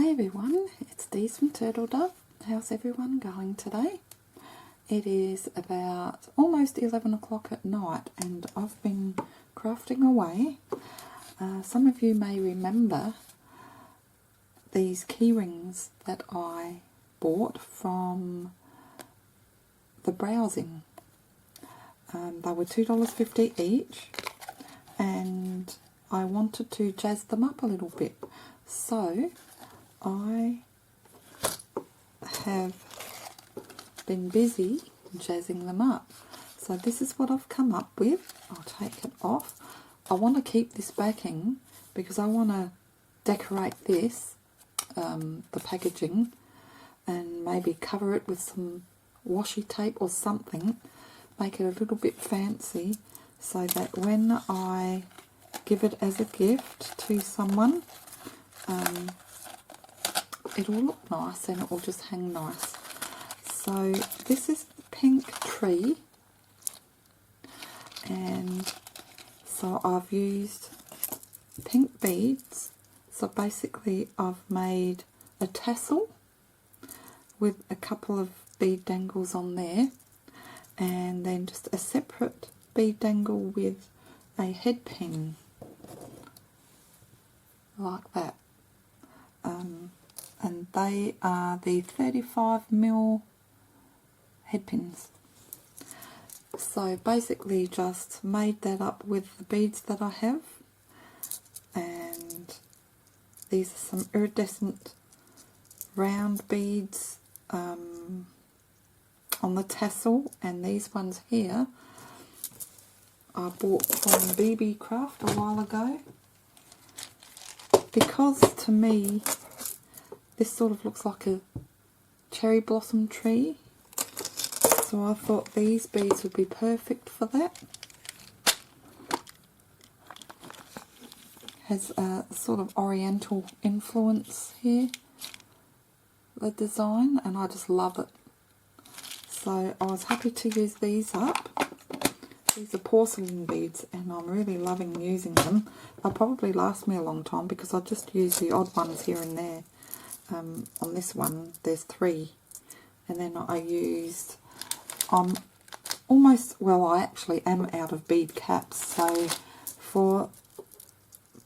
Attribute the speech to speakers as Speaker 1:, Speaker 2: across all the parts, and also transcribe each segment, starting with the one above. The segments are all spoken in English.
Speaker 1: Hi everyone, it's Deez from Turtle Dove. How's everyone going today? It is about almost 11 o'clock at night and I've been crafting away. Some of you may remember these keyrings that I bought from the browsing. They were $2.50 each and I wanted to jazz them up a little bit. So I have been busy jazzing them up. So this is what I've come up with. I'll take it off. I want to keep this backing because I want to decorate this, the packaging, and maybe cover it with some washi tape or something. Make it a little bit fancy so that when I give it as a gift to someone, it'll look nice and it will just hang nice. So this is the pink tree, and so I've used pink beads. So basically I've made a tassel with a couple of bead dangles on there, and then just a separate bead dangle with a head pin like that. And they are the 35mm head pins. So basically just made that up with the beads that I have, and these are some iridescent round beads on the tassel, and these ones here I bought from BB Craft a while ago, because to me this sort of looks like a cherry blossom tree, so I thought these beads would be perfect for that. Has a sort of oriental influence here, the design, and I just love it. So I was happy to use these up. These are porcelain beads and I'm really loving using them. They'll probably last me a long time because I just use the odd ones here and there. On this one there's 3, and then I used I actually am out of bead caps, so for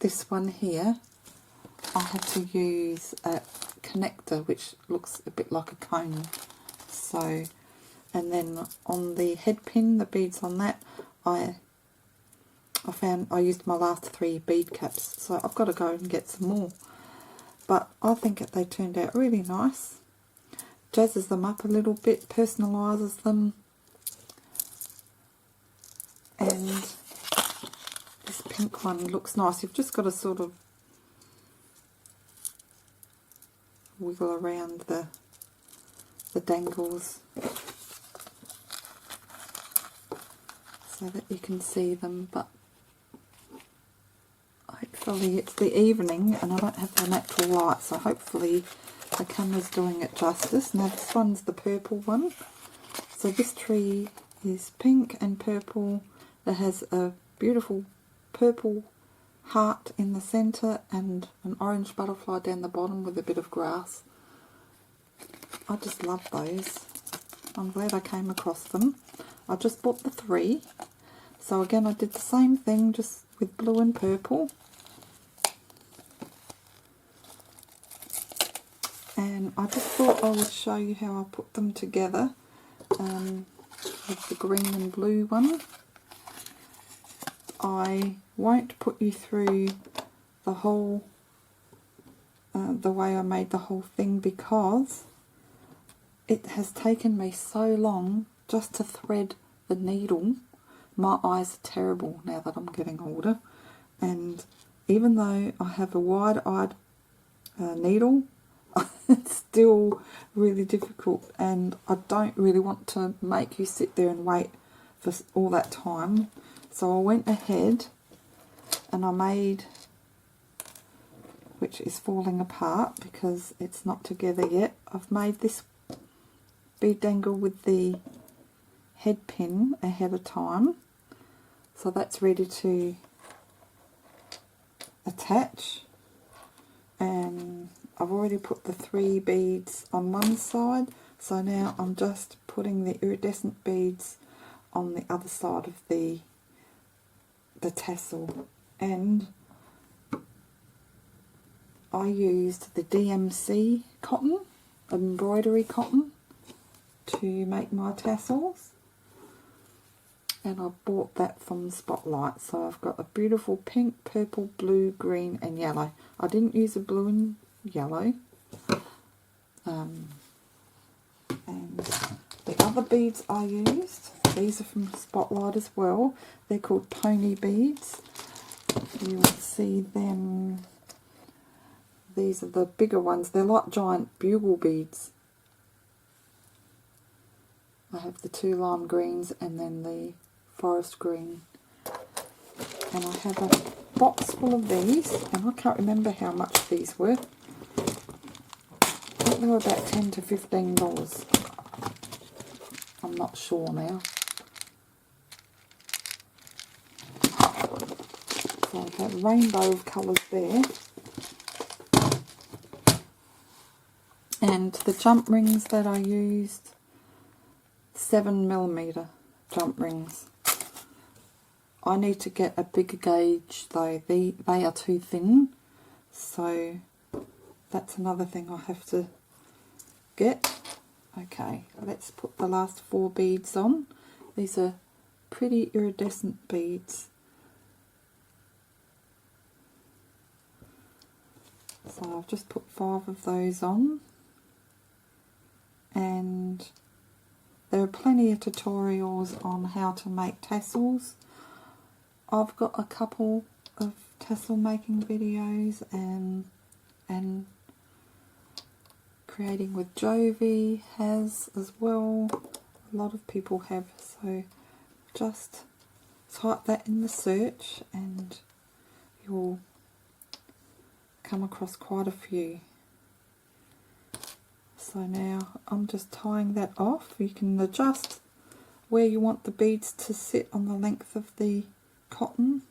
Speaker 1: this one here I had to use a connector which looks a bit like a cone. So, and then on the head pin, the beads on that, I found I used my last 3 bead caps, so I've got to go and get some more. But I think that they turned out really nice. Jazzes them up a little bit, personalises them, and this pink one looks nice. You've just got to sort of wiggle around the dangles so that you can see them, but hopefully it's the evening and I don't have the natural light, so hopefully the camera's doing it justice. Now this one's the purple one. So this tree is pink and purple. It has a beautiful purple heart in the centre and an orange butterfly down the bottom with a bit of grass. I just love those. I'm glad I came across them. I just bought the 3. So again I did the same thing, just with blue and purple. And I just thought I would show you how I put them together with the green and blue one. I won't put you through the whole, the way I made the whole thing, because it has taken me so long just to thread the needle. My eyes are terrible now that I'm getting older, and even though I have a wide-eyed needle, it's still really difficult, and I don't really want to make you sit there and wait for all that time. So I went ahead and I made, which is falling apart because it's not together yet, I've made this bead dangle with the head pin ahead of time, so that's ready to attach. And I've already put the 3 beads on one side, so now I'm just putting the iridescent beads on the other side of the tassel. And I used the DMC cotton, embroidery cotton, to make my tassels, and I bought that from Spotlight. So I've got a beautiful pink, purple, blue, green and yellow. I didn't use a blue and yellow. And the other beads I used, these are from Spotlight as well. They're called pony beads. You will see them. These are the bigger ones. They're like giant bugle beads. I have the 2 lime greens and then the forest green. And I have a box full of these, and I can't remember how much these were. I think they were about $10 to $15. I'm not sure now. So I've got a rainbow of colours there. And the jump rings that I used, 7mm jump rings. I need to get a bigger gauge though. They are too thin, so that's another thing I have to get. Okay, let's put the last 4 beads on. These are pretty iridescent beads. So I've just put 5 of those on, and there are plenty of tutorials on how to make tassels. I've got a couple of tassel making videos and Creating with Jovi has as well. A lot of people have, so just type that in the search and you'll come across quite a few. So now I'm just tying that off. You can adjust where you want the beads to sit on the length of the cotton.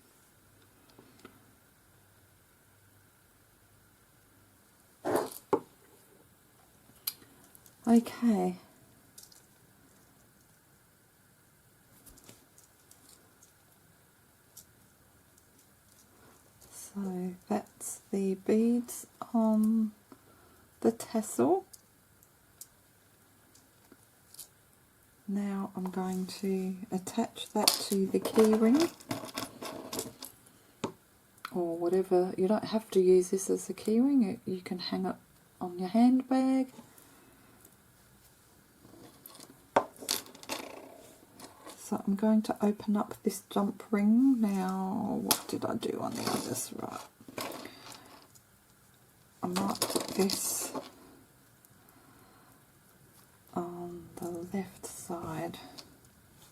Speaker 1: Okay. So that's the beads on the tassel. Now I'm going to attach that to the keyring, or whatever. You don't have to use this as a keyring, you can hang it on your handbag. So I'm going to open up this jump ring. Now, what did I do on the others? Right, I might put this on the left side.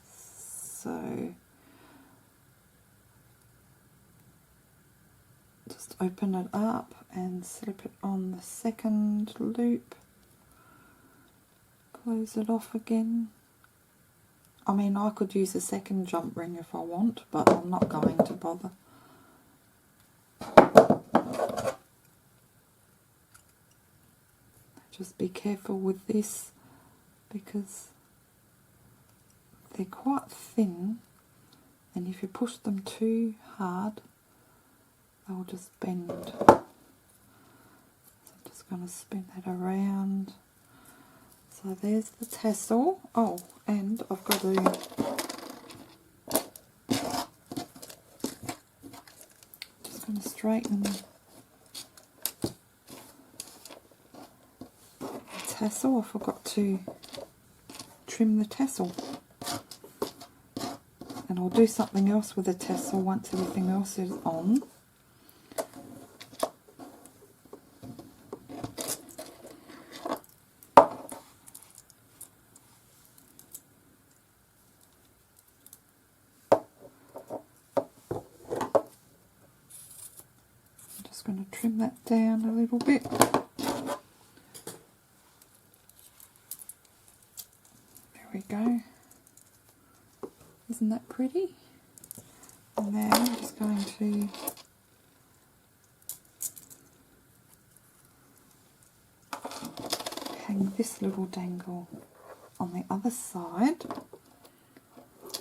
Speaker 1: So just open it up and slip it on the second loop. Close it off again. I mean, I could use a second jump ring if I want, but I'm not going to bother. Just be careful with this because they're quite thin, and if you push them too hard, they'll just bend. So I'm just going to spin that around. So there's the tassel. Oh, and I've got to just going to straighten the tassel. I forgot to trim the tassel, and I'll do something else with the tassel once everything else is on. Going to trim that down a little bit. There we go. Isn't that pretty? And now I'm just going to hang this little dangle on the other side.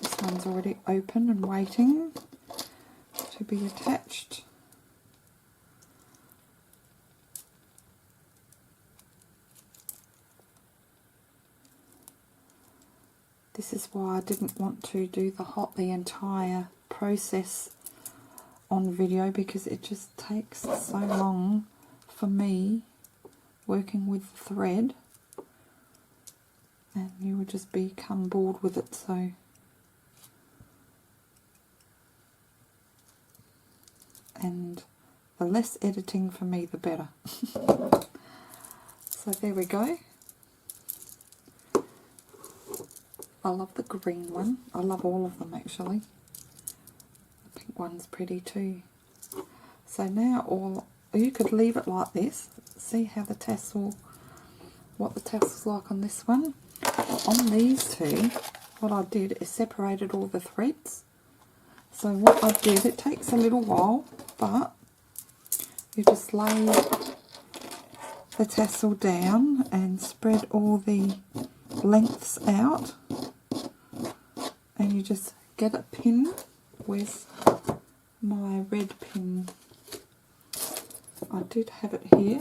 Speaker 1: This one's already open and waiting to be attached. This is why I didn't want to do the entire process on video, because it just takes so long for me working with thread, and you would just become bored with it. So and the less editing for me, the better. So there we go. I love the green one. I love all of them actually. The pink one's pretty too. So now you could leave it like this. See how the tassel, what the tassel's like on this one. On these two, what I did is separated all the threads. So what I did, it takes a little while, but you just lay the tassel down and spread all the lengths out, and you just get a pin. Where's my red pin? I did have it here.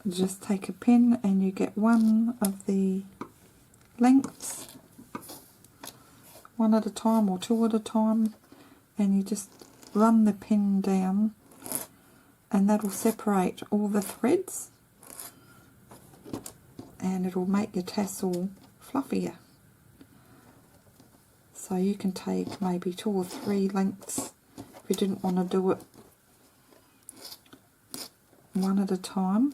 Speaker 1: Just take a pin and you get one of the lengths, one at a time or two at a time, and you just run the pin down, and that'll separate all the threads, and it'll make your tassel fluffier. So you can take maybe 2 or 3 lengths if you didn't want to do it one at a time,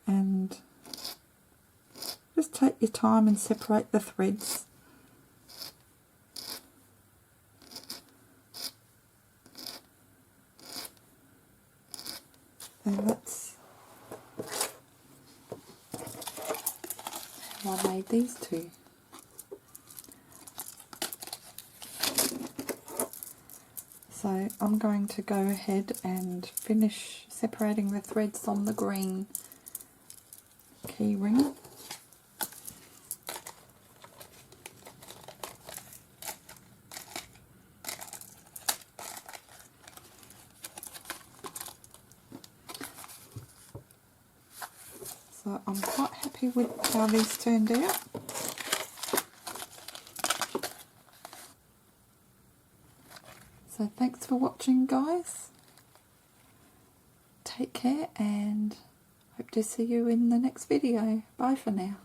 Speaker 1: and just take your time and separate the threads. And that's how I made these two. So I'm going to go ahead and finish separating the threads on the green key ring. So I'm quite happy with how these turned out. So thanks for watching, guys. Take care and hope to see you in the next video. Bye for now.